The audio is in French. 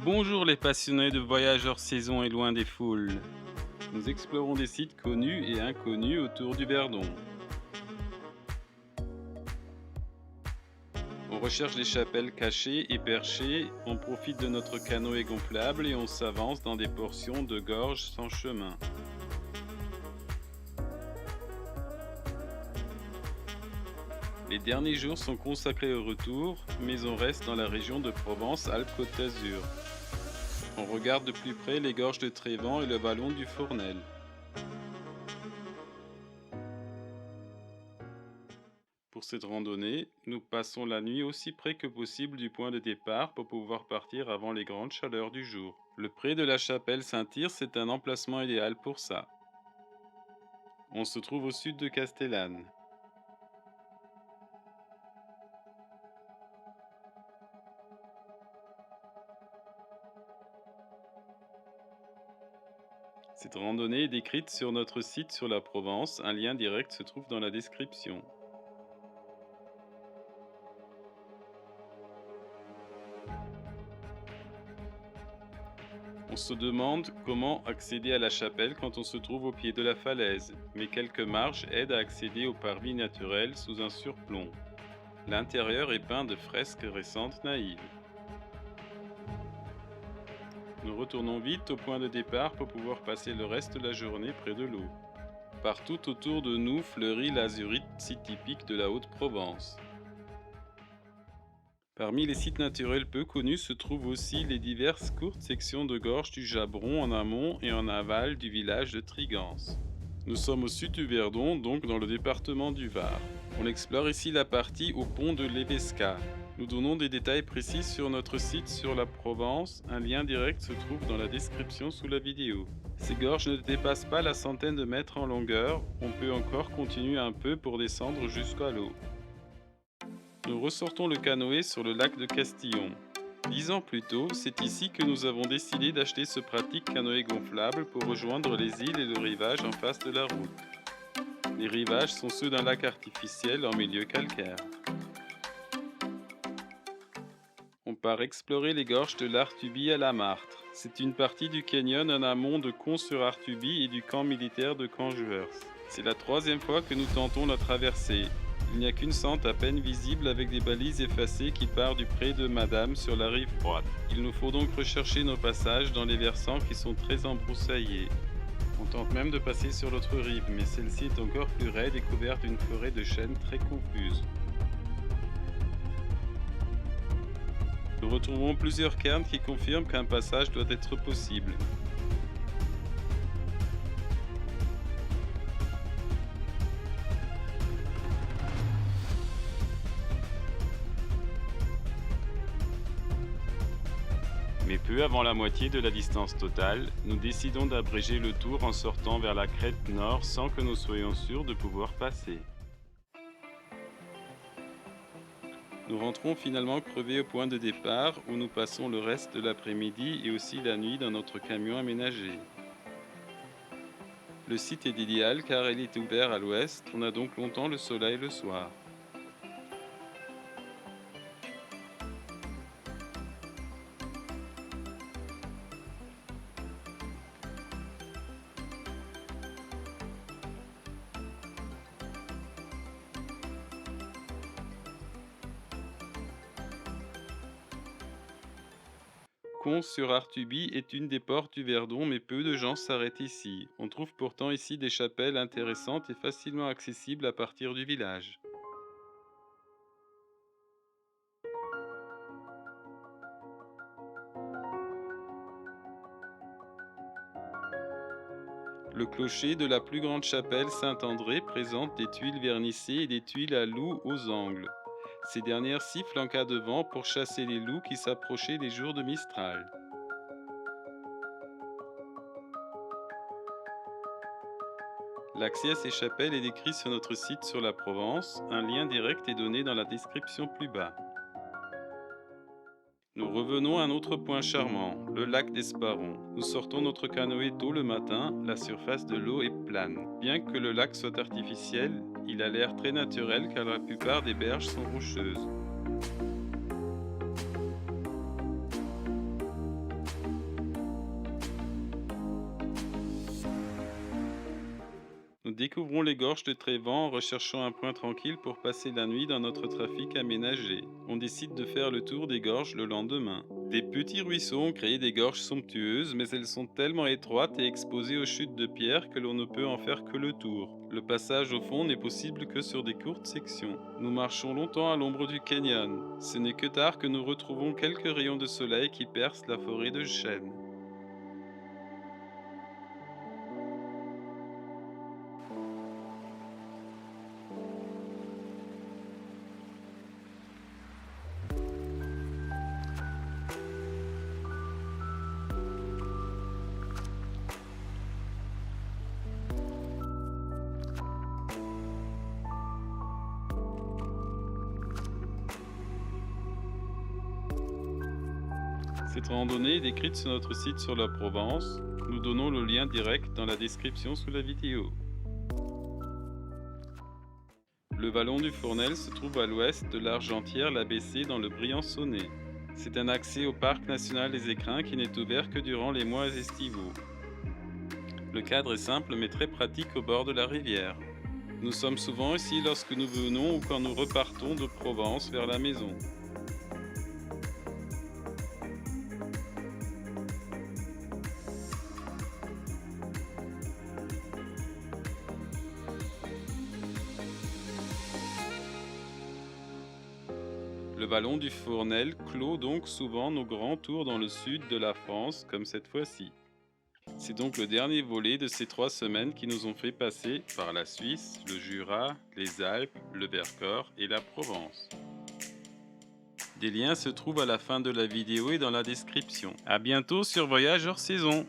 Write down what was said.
Bonjour les passionnés de voyages hors saison et loin des foules. Nous explorons des sites connus et inconnus autour du Verdon. On recherche des chapelles cachées et perchées, on profite de notre canoë gonflable et on s'avance dans des portions de gorge sans chemin. Les derniers jours sont consacrés au retour, mais on reste dans la région de Provence-Alpes-Côte d'Azur. On regarde de plus près les gorges de Trévent et le vallon du Fournel. Pour cette randonnée, nous passons la nuit aussi près que possible du point de départ pour pouvoir partir avant les grandes chaleurs du jour. Le pré de la chapelle Saint-Yre, c'est un emplacement idéal pour ça. On se trouve au sud de Castellane. Cette randonnée est décrite sur notre site sur la Provence, un lien direct se trouve dans la description. On se demande comment accéder à la chapelle quand on se trouve au pied de la falaise, mais quelques marches aident à accéder au parvis naturel sous un surplomb. L'intérieur est peint de fresques récentes naïves. Nous retournons vite au point de départ pour pouvoir passer le reste de la journée près de l'eau. Partout autour de nous fleurit l'azurite, si typique de la Haute-Provence. Parmi les sites naturels peu connus se trouvent aussi les diverses courtes sections de gorge du Jabron en amont et en aval du village de Trigance. Nous sommes au sud du Verdon, donc dans le département du Var. On explore ici la partie au pont de l'Evesca. Nous donnons des détails précis sur notre site sur la Provence, un lien direct se trouve dans la description sous la vidéo. Ces gorges ne dépassent pas la centaine de mètres en longueur, on peut encore continuer un peu pour descendre jusqu'à l'eau. Nous ressortons le canoë sur le lac de Castillon. 10 ans plus tôt, c'est ici que nous avons décidé d'acheter ce pratique canoë gonflable pour rejoindre les îles et le rivage en face de la route. Les rivages sont ceux d'un lac artificiel en milieu calcaire. On part explorer les gorges de l'Artuby à la Martre. C'est une partie du canyon en amont de Cons-sur-Artuby et du camp militaire de Canjuers. C'est la troisième fois que nous tentons la traversée. Il n'y a qu'une sente à peine visible avec des balises effacées qui part du pré de Madame sur la rive droite. Il nous faut donc rechercher nos passages dans les versants qui sont très embroussaillés. On tente même de passer sur l'autre rive, mais celle-ci est encore plus raide et couverte d'une forêt de chênes très confuse. Nous retrouvons plusieurs cairns qui confirment qu'un passage doit être possible. Mais peu avant la moitié de la distance totale, nous décidons d'abréger le tour en sortant vers la crête nord sans que nous soyons sûrs de pouvoir passer. Nous rentrons finalement crevés au point de départ où nous passons le reste de l'après-midi et aussi la nuit dans notre camion aménagé. Le site est idéal car il est ouvert à l'ouest, on a donc longtemps le soleil le soir. Cons-sur-Artuby est une des portes du Verdon, mais peu de gens s'arrêtent ici. On trouve pourtant ici des chapelles intéressantes et facilement accessibles à partir du village. Le clocher de la plus grande chapelle Saint-André présente des tuiles vernissées et des tuiles à loups aux angles. Ces dernières sifflent en cas de vent pour chasser les loups qui s'approchaient les jours de Mistral. L'accès à ces chapelles est décrit sur notre site sur la Provence, un lien direct est donné dans la description plus bas. Nous revenons à un autre point charmant, le lac d'Esparon. Nous sortons notre canoë tôt le matin, la surface de l'eau est plane. Bien que le lac soit artificiel, il a l'air très naturel car la plupart des berges sont rocheuses. Nous découvrons les gorges de Trévent en recherchant un point tranquille pour passer la nuit dans notre trafic aménagé. On décide de faire le tour des gorges le lendemain. Des petits ruisseaux ont créé des gorges somptueuses, mais elles sont tellement étroites et exposées aux chutes de pierre que l'on ne peut en faire que le tour. Le passage au fond n'est possible que sur des courtes sections. Nous marchons longtemps à l'ombre du canyon. Ce n'est que tard que nous retrouvons quelques rayons de soleil qui percent la forêt de chênes. Cette randonnée est décrite sur notre site sur la Provence. Nous donnons le lien direct dans la description sous la vidéo. Le vallon du Fournel se trouve à l'ouest de l'Argentière-l'Abbessée dans le Briançonnais. C'est un accès au parc national des Écrins qui n'est ouvert que durant les mois estivaux. Le cadre est simple mais très pratique au bord de la rivière. Nous sommes souvent ici lorsque nous venons ou quand nous repartons de Provence vers la maison. Le vallon du Fournel clôt donc souvent nos grands tours dans le sud de la France, comme cette fois-ci. C'est donc le dernier volet de ces 3 semaines qui nous ont fait passer par la Suisse, le Jura, les Alpes, le Vercors et la Provence. Des liens se trouvent à la fin de la vidéo et dans la description. A bientôt sur Voyage hors saison!